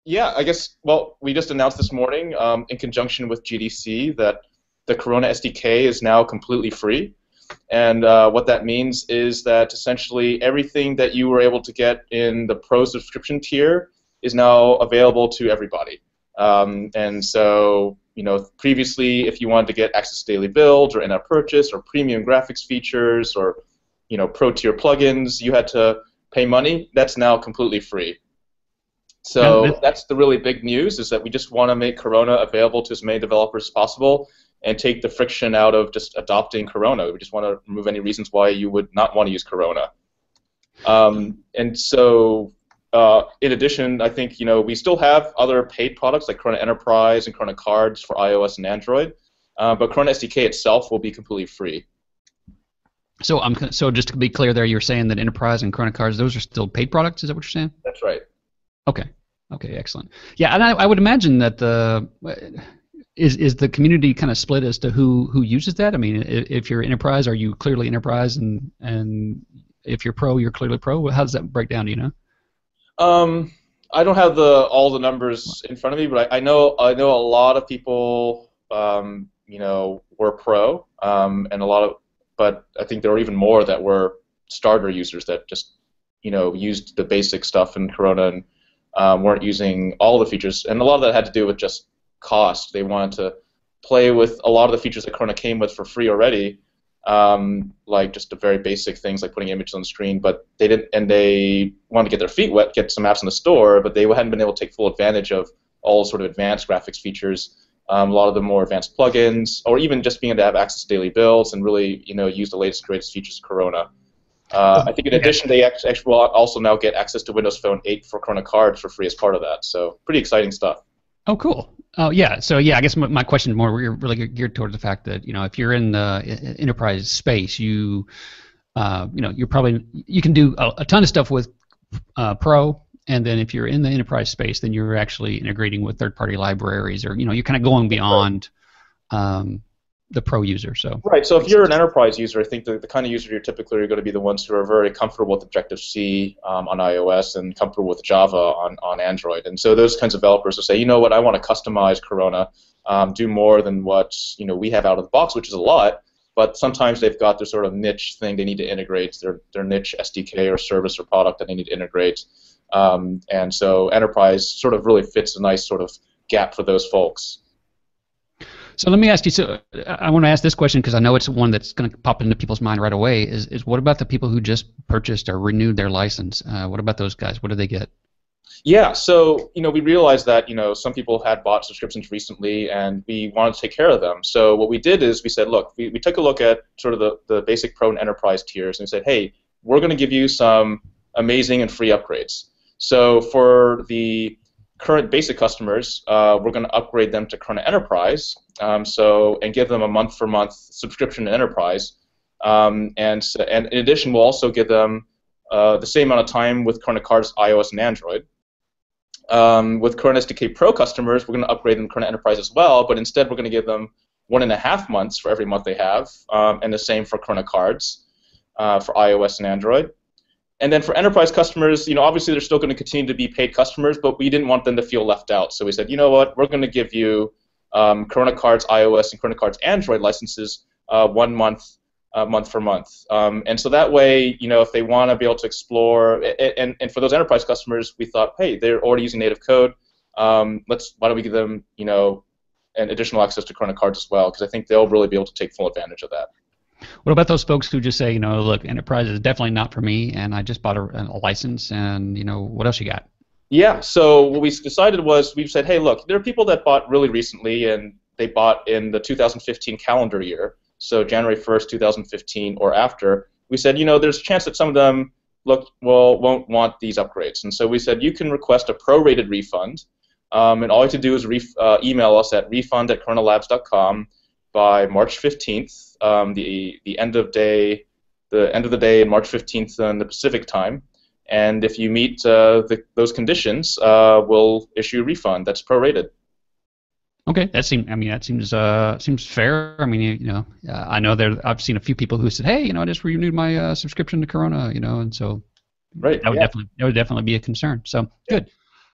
Yeah, I guess, well, we just announced this morning in conjunction with GDC that the Corona SDK is now completely free. And what that means is that essentially everything that you were able to get in the Pro subscription tier is now available to everybody. And so, previously, if you wanted to get access to daily builds or in-app purchase or premium graphics features or, Pro tier plugins, you had to pay money. That's now completely free. So that's the really big news, is that we just want to make Corona available to as many developers as possible and take the friction out of just adopting Corona. We just want to remove any reasons why you would not want to use Corona. And so, in addition, I think we still have other paid products like Corona Enterprise and Corona Cards for iOS and Android, but Corona SDK itself will be completely free. So just to be clear, there you're saying that Enterprise and Corona Cards, those are still paid products. Is that what you're saying? That's right. Okay. Okay. Excellent. Yeah, and I would imagine that is the community kind of split as to who uses that? I mean, if you're Enterprise, are you clearly Enterprise, and if you're Pro, you're clearly Pro? How does that break down? Do you know? I don't have all the numbers in front of me, but I know a lot of people were Pro, but I think there were even more that were starter users that just used the basic stuff in Corona and weren't using all the features, and a lot of that had to do with just cost. They wanted to play with a lot of the features that Corona came with for free already, like just the very basic things like putting images on the screen, but they didn't, and they wanted to get their feet wet, get some apps in the store, but they hadn't been able to take full advantage of all sort of advanced graphics features, a lot of the more advanced plugins, or even just being able to have access to daily builds and really use the latest greatest features of Corona. I think in addition, they actually will also now get access to Windows Phone 8 for Corona Cards for free as part of that. So pretty exciting stuff. Oh, cool. Oh, yeah. So yeah, I guess my question more really geared towards the fact that if you're in the enterprise space, you're probably you can do a ton of stuff with Pro, and then if you're in the enterprise space, then you're actually integrating with third-party libraries, or you're kind of going beyond the Pro user. So right. So if you're an enterprise user, I think the kind of user you're typically going to be the ones who are very comfortable with Objective-C on iOS and comfortable with Java on Android. And so those kinds of developers will say, you know what, I want to customize Corona, do more than what we have out of the box, which is a lot. But sometimes they've got their sort of niche thing they need to integrate, their niche SDK or service or product that they need to integrate. And so enterprise sort of really fits a nice sort of gap for those folks. So let me ask you. So I want to ask this question because I know it's one that's going to pop into people's mind right away. Is what about the people who just purchased or renewed their license? What about those guys? What do they get? Yeah. So we realized that some people had bought subscriptions recently, and we wanted to take care of them. So what we did is we said, look, we took a look at sort of the basic Pro and Enterprise tiers, and we said, hey, we're going to give you some amazing and free upgrades. So for the current basic customers, we're going to upgrade them to Corona Enterprise, and give them a month-for-month subscription to Enterprise, and in addition, we'll also give them the same amount of time with Corona Cards, iOS, and Android. With Corona SDK Pro customers, we're going to upgrade them to Corona Enterprise as well, but instead we're going to give them 1.5 months for every month they have, and the same for Corona Cards for iOS and Android. And then for enterprise customers, obviously they're still going to continue to be paid customers, but we didn't want them to feel left out. So we said, you know what, we're going to give you Corona Cards iOS and Corona Cards Android licenses 1 month, month for month. And so that way, if they want to be able to explore, and for those enterprise customers, we thought, hey, they're already using native code. Why don't we give them, an additional access to Corona Cards as well? Because I think they'll really be able to take full advantage of that. What about those folks who just say, look, enterprise is definitely not for me, and I just bought a license, and what else you got? Yeah. So what we decided was we said, hey, look, there are people that bought really recently, and they bought in the 2015 calendar year, so January 1st, 2015 or after. We said, there's a chance that some of them won't want these upgrades, and so we said you can request a prorated refund, and all you have to do is email us at refund@coronalabs.com by March 15th, the end of the day in March 15th in the Pacific time, and if you meet those conditions, we'll issue a refund that's prorated. Okay, that seems fair. I mean, I know I've seen a few people who said, hey, I just renewed my subscription to Corona, and so right, that would definitely be a concern. So good.